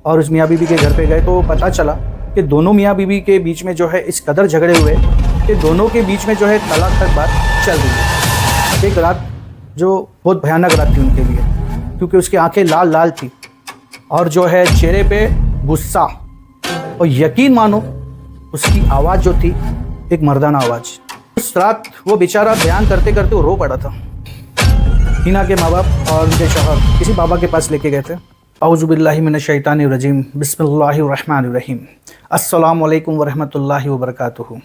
और उस मियाँ बीवी के घर पे गए तो पता चला कि दोनों मियाँ बीवी के बीच में जो है इस कदर झगड़े हुए कि दोनों के बीच में जो है तलाक तक बात चल रही है। एक रात जो बहुत भयानक रात थी उनके लिए, क्योंकि उसकी आंखें लाल लाल थी और जो है चेहरे पे गुस्सा, और यकीन मानो उसकी आवाज़ जो थी एक मर्दाना आवाज़। उस रात वो बेचारा बयान करते करते वो रो पड़ा था। हिना के माँ बाप और उनके शौहर किसी बाबा के पास लेके गए थे। औज़ुबिल्लाहि मिनश्शैतानिर्रजीम, बिस्मिल्लाहिर्रहमानिर्रहीम, अस्सलामु अलैकुम वरहमतुल्लाहि वबरकातुहू।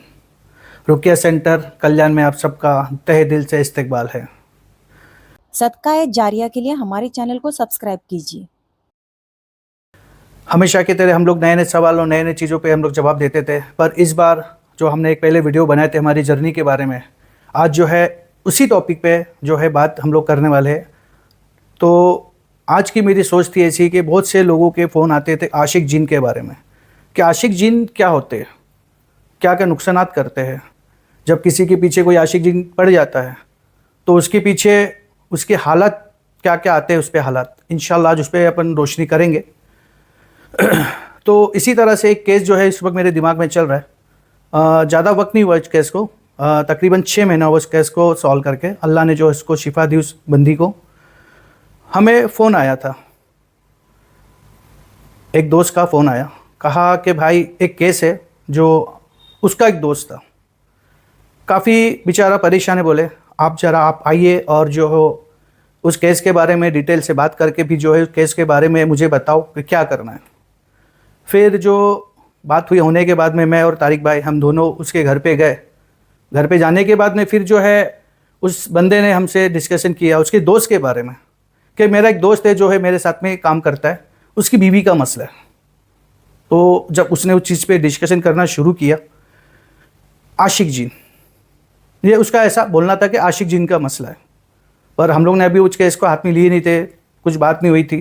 रुकिया सेंटर कल्याण में आप सबका तहे दिल से इस्तकबाल है। सदका जारिया के लिए हमारे चैनल को सब्सक्राइब कीजिए। हमेशा की तरह हम लोग नए नए सवालों नए नए चीज़ों पे हम लोग जवाब देते थे, पर इस बार जो हमने एक पहले वीडियो बनाए थे हमारी जर्नी के बारे में, आज जो है उसी टॉपिक पे जो है बात हम लोग करने वाले हैं। तो आज की मेरी सोच थी ऐसी कि बहुत से लोगों के फ़ोन आते थे आशिक जिन के बारे में, कि आशिक जिन क्या होते हैं, क्या क्या नुकसानात करते हैं। जब किसी के पीछे कोई आशिक जिन पड़ जाता है तो उसके पीछे उसके हालात क्या क्या आते हैं, उस पर हालात इंशाल्लाह आज उस पर अपन रोशनी करेंगे। तो इसी तरह से एक केस जो है इस वक्त मेरे दिमाग में चल रहा है। ज़्यादा वक्त नहीं हुआ इस केस को, तकरीबन 6 महीना हुआ इस केस को सॉल्व करके। अल्लाह ने जो इसको शिफा दी उस बंदी को। हमें फ़ोन आया था, एक दोस्त का फ़ोन आया, कहा कि भाई एक केस है जो उसका एक दोस्त था, काफ़ी बेचारा परेशान है, बोले आप आइए और जो हो उस केस के बारे में डिटेल से बात करके भी जो है उस केस के बारे में मुझे बताओ कि क्या करना है। फिर जो बात हुई होने के बाद में मैं और तारिक भाई हम दोनों उसके घर पे गए। घर पे जाने के बाद में फिर जो है उस बंदे ने हमसे डिस्कशन किया उसके दोस्त के बारे में, कि मेरा एक दोस्त है जो है मेरे साथ में काम करता है, उसकी बीवी का मसला है। तो जब उसने उस चीज़ पे डिस्कशन करना शुरू किया, आशिक जिन, ये उसका ऐसा बोलना था कि आशिक जिन का मसला है, पर हम लोग ने अभी उस केस को हाथ में लिए नहीं थे, कुछ बात नहीं हुई थी।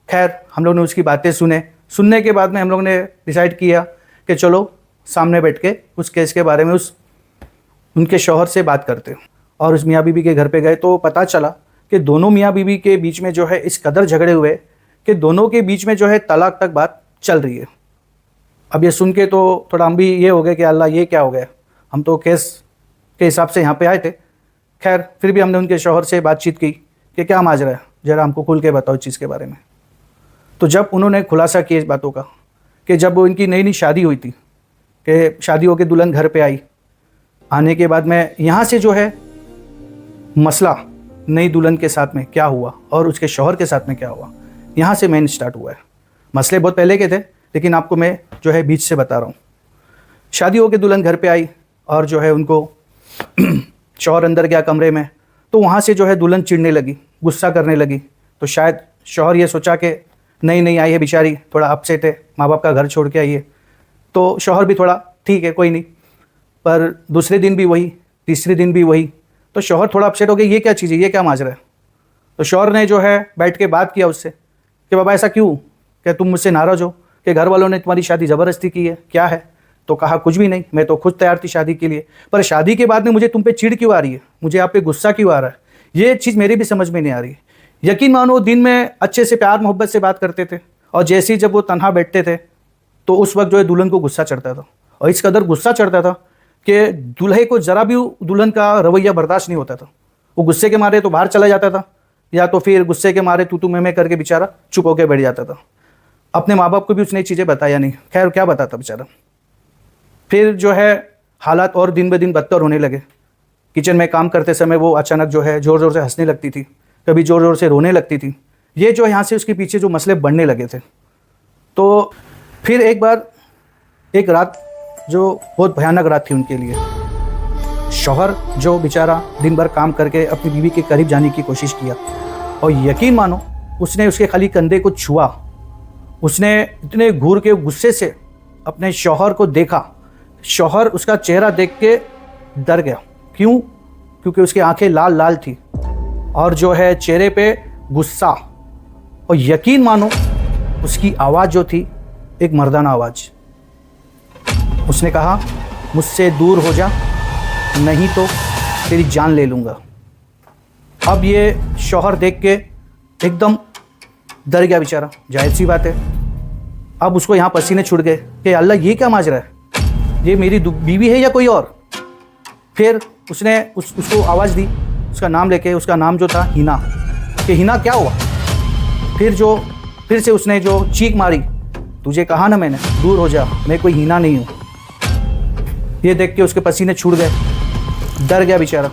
खैर हम लोग ने उसकी बातें सुनने के बाद में हम लोग ने डिसाइड किया कि चलो सामने बैठ के उस केस के बारे में उनके शौहर से बात करते हैं। और उस मियाँ बीवी के घर पे गए तो पता चला कि दोनों मियाँ बीवी के बीच में जो है इस कदर झगड़े हुए कि दोनों के बीच में जो है तलाक तक बात चल रही है। अब ये सुन के तो थोड़ा हम भी ये हो गए कि अल्लाह ये क्या हो गया, हम तो केस के हिसाब से यहाँ पे आए थे। खैर फिर भी हमने उनके शौहर से बातचीत की कि क्या माजरा है, ज़रा हमको खुल के बताओ इस चीज़ के बारे में। तो जब उन्होंने खुलासा किया इस बातों का कि जब वो इनकी नई नई शादी हुई थी, कि शादी होकर दुल्हन घर पे आई, आने के बाद में यहाँ से जो है मसला नई दुल्हन के साथ में क्या हुआ और उसके शौहर के साथ में क्या हुआ, यहाँ से मेन स्टार्ट हुआ है। मसले बहुत पहले के थे, लेकिन आपको मैं जो है बीच से बता रहा हूँ। शादी होकर दुल्हन घर पर आई और जो है उनको शौहर अंदर गया कमरे में, तो वहाँ से जो है दुल्हन चिढ़ने लगी, गुस्सा करने लगी। तो शायद शौहर ये सोचा कि नई आई है बेचारी, थोड़ा अपसेट है, माँ बाप का घर छोड़ के आई है, तो शौहर भी थोड़ा ठीक है कोई नहीं। पर दूसरे दिन भी वही, तीसरे दिन भी वही, तो शौहर थोड़ा अपसेट हो गया, ये क्या चीज़ है, ये क्या माजरा है। तो शौहर ने जो है बैठ के बात किया उससे कि बाबा ऐसा क्यों, क्या तुम मुझसे नाराज़ हो कि घर वालों ने तुम्हारी शादी ज़बरदस्ती की है, क्या है। तो कहा कुछ भी नहीं, मैं तो खुद तैयार थी शादी के लिए, पर शादी के बाद में मुझे तुम पे चिढ़ क्यों आ रही है, मुझे आप पे गुस्सा क्यों आ रहा है, ये चीज़ मेरी भी समझ में नहीं आ रही है। यकीन मानो दिन में अच्छे से प्यार मोहब्बत से बात करते थे, और जैसे ही जब वो तन्हा बैठते थे तो उस वक्त जो है दुल्हन को गुस्सा चढ़ता था, और इस कदर गुस्सा चढ़ता था कि दूल्हे को ज़रा भी दुल्हन का रवैया बर्दाश्त नहीं होता था। वो गुस्से के मारे तो बाहर चला जाता था, या तो फिर गुस्से के मारे तू मैं करके बेचारा चुप होकर बैठ जाता था। अपने माँ बाप को भी उसने चीज़ें बताया नहीं, खैर क्या बताता बेचारा। फिर जो है हालात और दिन ब दिन बदतर होने लगे। किचन में काम करते समय वो अचानक जो है ज़ोर ज़ोर से हंसने लगती थी, कभी ज़ोर ज़ोर से रोने लगती थी। ये जो यहाँ से उसके पीछे जो मसले बढ़ने लगे थे। तो फिर एक रात जो बहुत भयानक रात थी उनके लिए, शौहर जो बेचारा दिन भर काम करके अपनी बीवी के करीब जाने की कोशिश किया, और यकीन मानो उसने उसके खाली कंधे को छुआ, उसने इतने घूर के गुस्से से अपने शौहर को देखा। शौहर उसका चेहरा देख के डर गया। क्यों? क्योंकि उसकी आंखें लाल लाल थी और जो है चेहरे पे गुस्सा, और यकीन मानो उसकी आवाज़ जो थी एक मर्दाना आवाज़। उसने कहा मुझसे दूर हो जा, नहीं तो तेरी जान ले लूँगा। अब ये शौहर देख के एकदम डर गया बेचारा, जाहिर सी बात है। अब उसको यहाँ पसीने छूट गए कि अल्लाह ये क्या माजरा है, ये मेरी बीवी है या कोई और। फिर उसने उसको आवाज़ दी, उसका नाम लेके, उसका नाम जो था हिना, कि हिना क्या हुआ। फिर से उसने जो चीख मारी, तुझे कहा ना मैंने, दूर हो जा, मैं कोई हिना नहीं हूँ। ये देख के उसके पसीने छूट गए, डर गया बेचारा।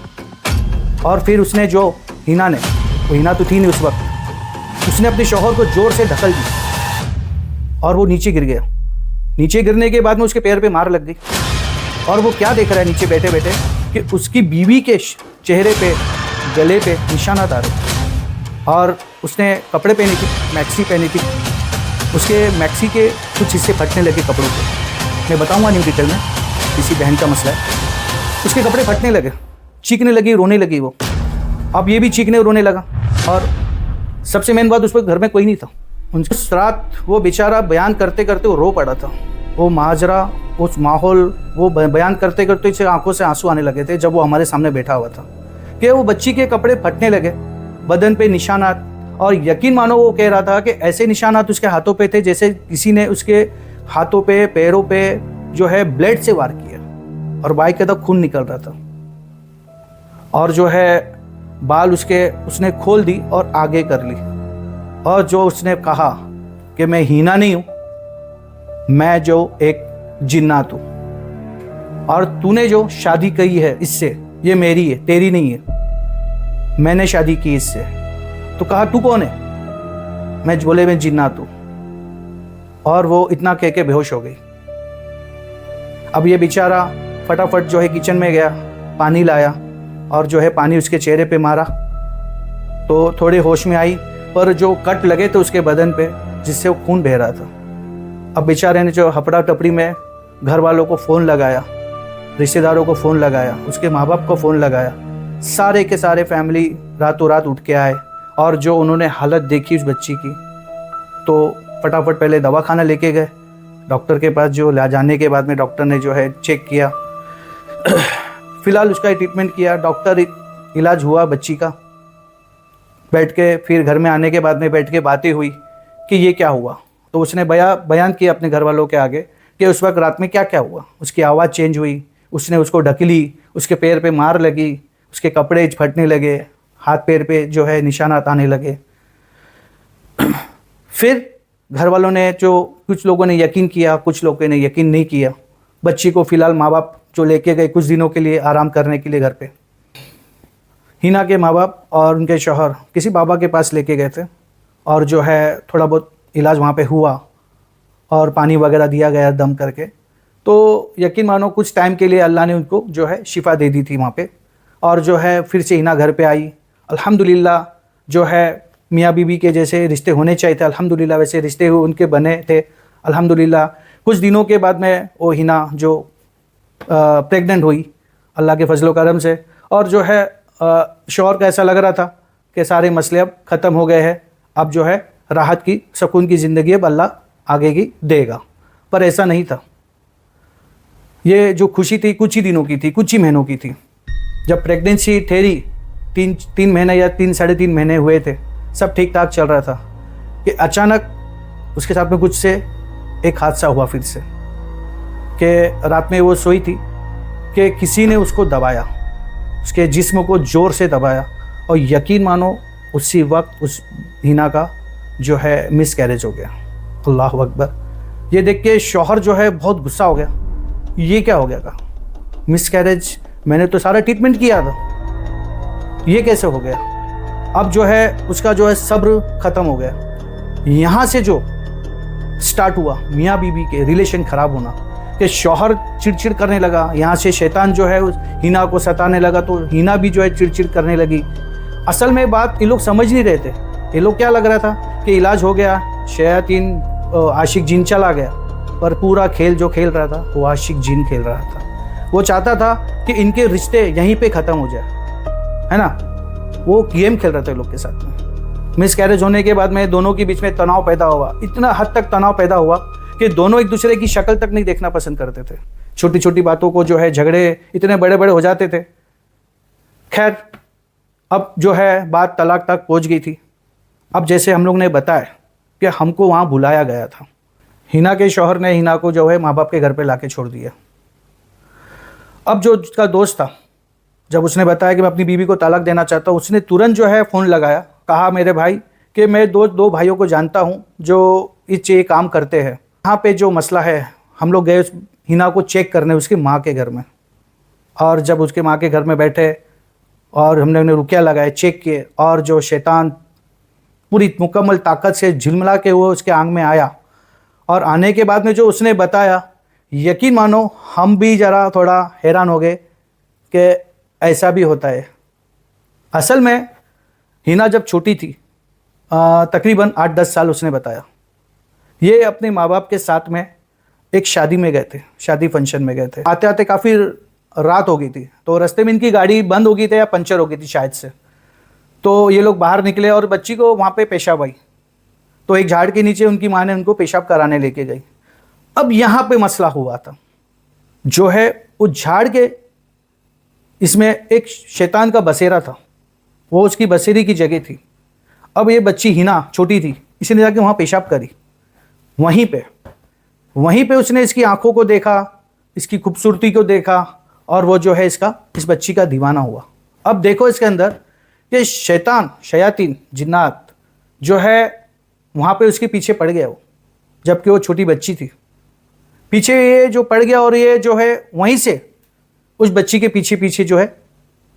और फिर उसने जो हिना ने, वो हिना तो थी नहीं उस वक्त, उसने अपने शौहर को ज़ोर से धक्का दी और वो नीचे गिर गया। नीचे गिरने के बाद में उसके पैर पे मार लग गई। और वो क्या देख रहा है नीचे बैठे बैठे कि उसकी बीवी के चेहरे पे, गले पे निशानात आ रहे। और उसने कपड़े पहने थी, मैक्सी पहनी थी, उसके मैक्सी के कुछ हिस्से फटने लगे कपड़ों के। मैं बताऊंगा नहीं डिटेल में, किसी बहन का मसला है। उसके कपड़े फटने लगे, चीखने लगी, रोने लगी वो। अब ये भी चीखने रोने लगा। और सबसे मेन बात, उस पर घर में कोई नहीं था। उस रात वो बेचारा बयान करते करते वो रो पड़ा था। वो माजरा, उस माहौल, वो बयान करते करते इसे आंखों से आंसू आने लगे थे जब वो हमारे सामने बैठा हुआ था कि वो बच्ची के कपड़े फटने लगे, बदन पे निशानात। और यकीन मानो वो कह रहा था कि ऐसे निशानात उसके हाथों पे थे जैसे किसी ने उसके हाथों पे, पैरों पे जो है ब्लेड से वार किया, और बाकायदा खून निकल रहा था। और जो है बाल उसने खोल दी और आगे कर ली। और जो उसने कहा कि मैं हीना नहीं हूँ, मैं जो एक जिन्नात हूँ, और तूने जो शादी की है इससे, ये मेरी है, तेरी नहीं है, मैंने शादी की इससे। तो कहा तू कौन है? मैं बोले मैं जिन्नात हूँ। और वो इतना कह के बेहोश हो गई। अब ये बेचारा फटाफट जो है किचन में गया, पानी लाया और जो है पानी उसके चेहरे पे मारा तो थोड़े होश में आई, पर जो कट लगे थे उसके बदन पे जिससे वो खून बह रहा था। अब बेचारे ने जो हपड़ा टपड़ी में घर वालों को फ़ोन लगाया, रिश्तेदारों को फ़ोन लगाया, उसके माँ बाप को फ़ोन लगाया, सारे के सारे फैमिली रातों रात उठ के आए। और जो उन्होंने हालत देखी उस बच्ची की, तो फटाफट पहले दवाखाना लेके गए डॉक्टर के पास। जो ले जाने के बाद में डॉक्टर ने जो है चेक किया, फ़िलहाल उसका ट्रीटमेंट किया, डॉक्टर इलाज हुआ बच्ची का। बैठ के फिर घर में आने के बाद में बैठ के बातें हुई कि ये क्या हुआ। तो उसने बयान किया अपने घर वालों के आगे कि उस वक्त रात में क्या क्या हुआ। उसकी आवाज़ चेंज हुई, उसने उसको ढकली, उसके पैर पे मार लगी, उसके कपड़े फटने लगे, हाथ पैर पे जो है निशानात आने लगे। फिर घर वालों ने, जो कुछ लोगों ने यकीन किया, कुछ लोगों ने यकीन नहीं किया। बच्ची को फ़िलहाल माँ बाप जो लेके गए कुछ दिनों के लिए आराम करने के लिए घर पे। हिना के माँ बाप और उनके शौहर किसी बाबा के पास लेके गए थे, और जो है थोड़ा बहुत इलाज वहाँ पे हुआ और पानी वगैरह दिया गया दम करके। तो यकीन मानो कुछ टाइम के लिए अल्लाह ने उनको जो है शिफा दे दी थी वहाँ पे। और जो है फिर से हिना घर पे आई। अल्हम्दुलिल्लाह जो है मियाँ बीवी के जैसे रिश्ते होने चाहिए थे, अल्हम्दुलिल्लाह वैसे रिश्ते उनके बने थे अल्हम्दुलिल्लाह। कुछ दिनों के बाद में वो हिना जो प्रेग्नेंट हुई अल्लाह के फजलो करम से। और जो है शौहर का ऐसा लग रहा था कि सारे मसले अब ख़त्म हो गए हैं, अब जो है राहत की, सुकून की ज़िंदगी अब अल्लाह आगे की देगा। पर ऐसा नहीं था। ये जो खुशी थी कुछ ही दिनों की थी, कुछ ही महीनों की थी। जब प्रेगनेंसी ठहरी, तीन महीने या 3-3.5 महीने हुए थे, सब ठीक ठाक चल रहा था कि अचानक उसके साथ में कुछ से एक हादसा हुआ फिर से। कि रात में वो सोई थी कि किसी ने उसको दबाया, उसके जिस्म को ज़ोर से दबाया, और यकीन मानो उसी वक्त उस हिना का जो है मिस कैरेज हो गया। अल्लाह अकबर। ये देख के शौहर जो है बहुत गुस्सा हो गया, ये क्या हो गया का मिस कैरेज, मैंने तो सारा ट्रीटमेंट किया था, ये कैसे हो गया। अब जो है उसका जो है सब्र ख़त्म हो गया। यहाँ से जो स्टार्ट हुआ मियाँ बीवी के रिलेशन ख़राब होना, कि शौहर चिड़चिड़ करने लगा, यहाँ से शैतान जो है उस हिना को सताने लगा, तो हिना भी जो है चिड़चिड़ करने लगी। असल में बात ये लोग समझ नहीं रहे थे। ये लोग क्या लग रहा था कि इलाज हो गया, शैतान आशिक जिन चला गया, पर पूरा खेल जो खेल रहा था वो आशिक जिन खेल रहा था। वो चाहता था कि इनके रिश्ते यहीं पे ख़त्म हो जाए, है ना। वो गेम खेल रहे थे लोग के साथ में। मिस कैरेज होने के बाद में दोनों के बीच में तनाव पैदा हुआ, इतना हद तक तनाव पैदा हुआ कि दोनों एक दूसरे की शक्ल तक नहीं देखना पसंद करते थे। छोटी छोटी बातों को जो है झगड़े इतने बड़े बड़े हो जाते थे। खैर अब जो है बात तलाक तक पहुंच गई थी। अब जैसे हम लोग ने बताया कि हमको वहाँ बुलाया गया था, हिना के शौहर ने हिना को जो है माँ बाप के घर पे लाके छोड़ दिया। अब जो उसका दोस्त था, जब उसने बताया कि मैं अपनी बीवी को तलाक देना चाहता हूँ, उसने तुरंत जो है फ़ोन लगाया, कहा मेरे भाई कि मैं दो भाइयों को जानता हूँ जो ये काम करते हैं। यहाँ पे जो मसला है, हम लोग गए हिना को चेक करने उसकी माँ के घर में, और जब उसके माँ के घर में बैठे और हमने उन्हें रुकिया लगाए, चेक किए, और जो शैतान पूरी मुकम्मल ताकत से झिलमिला के वो उसके आंग में आया, और आने के बाद में जो उसने बताया, यकीन मानो हम भी ज़रा थोड़ा हैरान हो गए कि ऐसा भी होता है। असल में हिना जब छोटी थी, तकरीबन 8-10 साल, उसने बताया, ये अपने माँ बाप के साथ में एक शादी में गए थे, शादी फंक्शन में गए थे। आते आते काफ़ी रात हो गई थी, तो रास्ते में इनकी गाड़ी बंद हो गई थी या पंचर हो गई थी शायद से। तो ये लोग बाहर निकले और बच्ची को वहाँ पे पेशाब आई, तो एक झाड़ के नीचे उनकी माँ ने उनको पेशाब कराने लेके गई। अब यहाँ पे मसला हुआ था, जो है उस झाड़ के इसमें एक शैतान का बसेरा था, वो उसकी बसेरी की जगह थी। अब ये बच्ची हिना छोटी थी, इसने जाके वहाँ पेशाब करी, वहीं पे उसने इसकी आंखों को देखा, इसकी खूबसूरती को देखा, और वो जो है इस बच्ची का दीवाना हुआ। अब देखो इसके अंदर ये शयातीन जिन्नात जो है वहाँ पे उसके पीछे पड़ गया वो, जबकि वो छोटी बच्ची थी। पीछे ये जो पड़ गया और ये जो है वहीं से उस बच्ची के पीछे पीछे जो है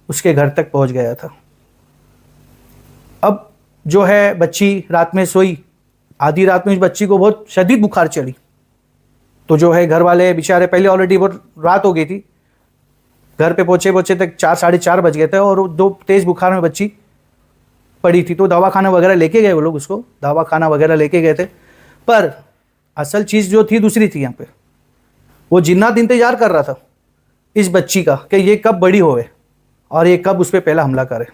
उसके घर तक पहुँच गया था। अब जो है बच्ची रात में सोई, आधी रात में उस बच्ची को बहुत शदीद बुखार चढ़ी, तो जो है घर वाले बेचारे, पहले ऑलरेडी बहुत रात हो गई थी, घर पे पहुँचे तक 4-4:30 बज गए थे, और दो तेज़ बुखार में बच्ची पड़ी थी। तो दवाखाना वगैरह लेके गए वो लोग, उसको दवाखाना वगैरह लेके गए थे। पर असल चीज़ जो थी दूसरी थी। यहाँ पे वो जिन्नात इंतजार कर रहा था इस बच्ची का कि ये कब बड़ी होवे और ये कब उस पर पहला हमला करे,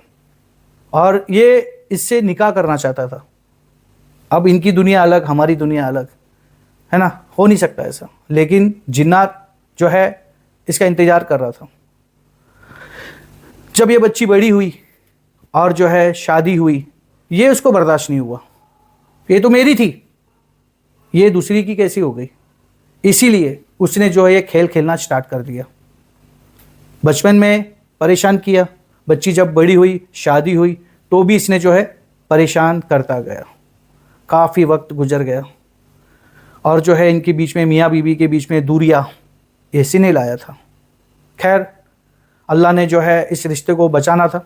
और ये इससे निकाह करना चाहता था। अब इनकी दुनिया अलग, हमारी दुनिया अलग है ना, हो नहीं सकता ऐसा। लेकिन जिन्नात जो है इसका इंतज़ार कर रहा था। जब ये बच्ची बड़ी हुई और जो है शादी हुई, ये उसको बर्दाश्त नहीं हुआ, ये तो मेरी थी, ये दूसरी की कैसी हो गई। इसीलिए उसने जो है ये खेल खेलना स्टार्ट कर दिया। बचपन में परेशान किया, बच्ची जब बड़ी हुई, शादी हुई, तो भी इसने जो है परेशान करता गया। काफ़ी वक्त गुजर गया, और जो है इनके बीच में, मियाँ बीवी के बीच में दूरियाँ इसी ने लाया था। खैर अल्लाह ने जो है इस रिश्ते को बचाना था,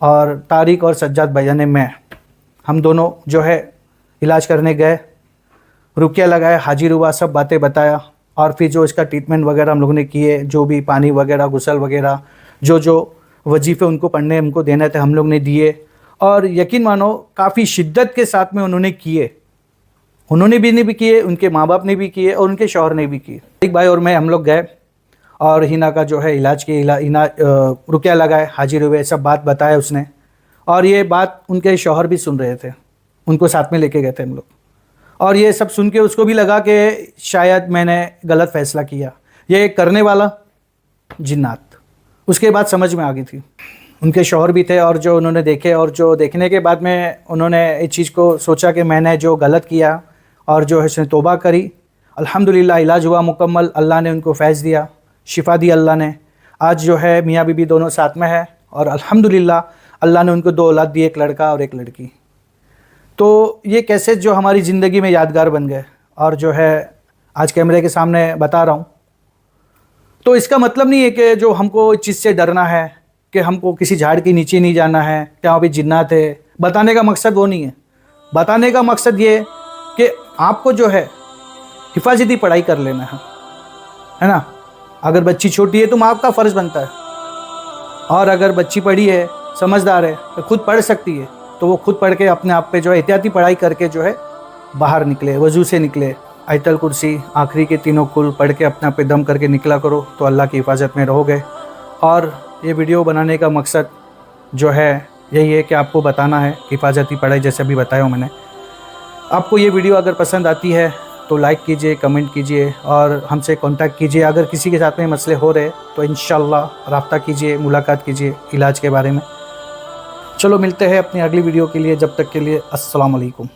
और तारिक और सज्जाद भैया ने, मैं, हम दोनों जो है इलाज करने गए, रुकिया लगाए, हाजिर हुआ, सब बातें बताया, और फिर जो इसका ट्रीटमेंट वगैरह हम लोगों ने किए, जो भी पानी वगैरह, गुसल वगैरह, जो वजीफ़े उनको पढ़ने उनको देने थे हम लोग ने दिए। और यकीन मानो काफ़ी शिद्दत के साथ में उन्होंने किए, उन्होंने भी किए, उनके माँ बाप ने भी किए, और उनके शौहर ने भी किए। एक भाई और मैं, हम लोग गए और हिना का जो है इलाज किए, रुकिया लगाए, हाजिर हुए, सब बात बताया उसने, और ये बात उनके शौहर भी सुन रहे थे, उनको साथ में लेके गए थे हम लोग। और ये सब सुन के उसको भी लगा कि शायद मैंने गलत फ़ैसला किया, ये करने वाला जिन्नात। उसके बाद समझ में आ गई थी, उनके शौहर भी थे, और जो उन्होंने देखे, और जो देखने के बाद में उन्होंने इस चीज़ को सोचा कि मैंने जो गलत किया, और जो है उसने तौबा करी। अल्हम्दुलिल्लाह इलाज हुआ मुकम्मल, अल्लाह ने उनको फैज़ दिया, शिफा दी अल्लाह ने। आज जो है मियाँ बीबी दोनों साथ में है, और अल्हम्दुलिल्लाह अल्लाह ने उनको 2 औलाद दी, एक लड़का और एक लड़की। तो ये कैसे जो हमारी ज़िंदगी में यादगार बन गए, और जो है आज कैमरे के सामने बता रहा हूँ। तो इसका मतलब नहीं है कि जो हमको इस चीज़ से डरना है कि हमको किसी झाड़ के नीचे नहीं जाना है, क्या वहाँ पे जिन्नात है। बताने का मकसद वो नहीं है। बताने का मकसद ये है कि आपको जो है हिफाजती पढ़ाई कर लेना है ना। अगर बच्ची छोटी है तो माँ का फ़र्ज़ बनता है, और अगर बच्ची पढ़ी है, समझदार है, तो खुद पढ़ सकती है, तो वो खुद पढ़ के अपने आप पे जो है एहतियाती पढ़ाई करके जो है बाहर निकले, वज़ू से निकले, आयतल कुर्सी, आखिरी के 3 कुल पढ़ के अपने आप पे दम करके निकला करो, तो अल्लाह की हिफाजत में रहोगे। और ये वीडियो बनाने का मकसद जो है यही है कि आपको बताना है हिफाजती पढ़ाई, जैसे अभी बताया हूँ मैंने। आपको ये वीडियो अगर पसंद आती है तो लाइक कीजिए, कमेंट कीजिए, और हमसे कांटेक्ट कीजिए। अगर किसी के साथ में मसले हो रहे तो इंशाल्लाह रब्ता कीजिए, मुलाकात कीजिए इलाज के बारे में। चलो मिलते हैं अपनी अगली वीडियो के लिए, जब तक के लिए अस्सलाम वालेकुम।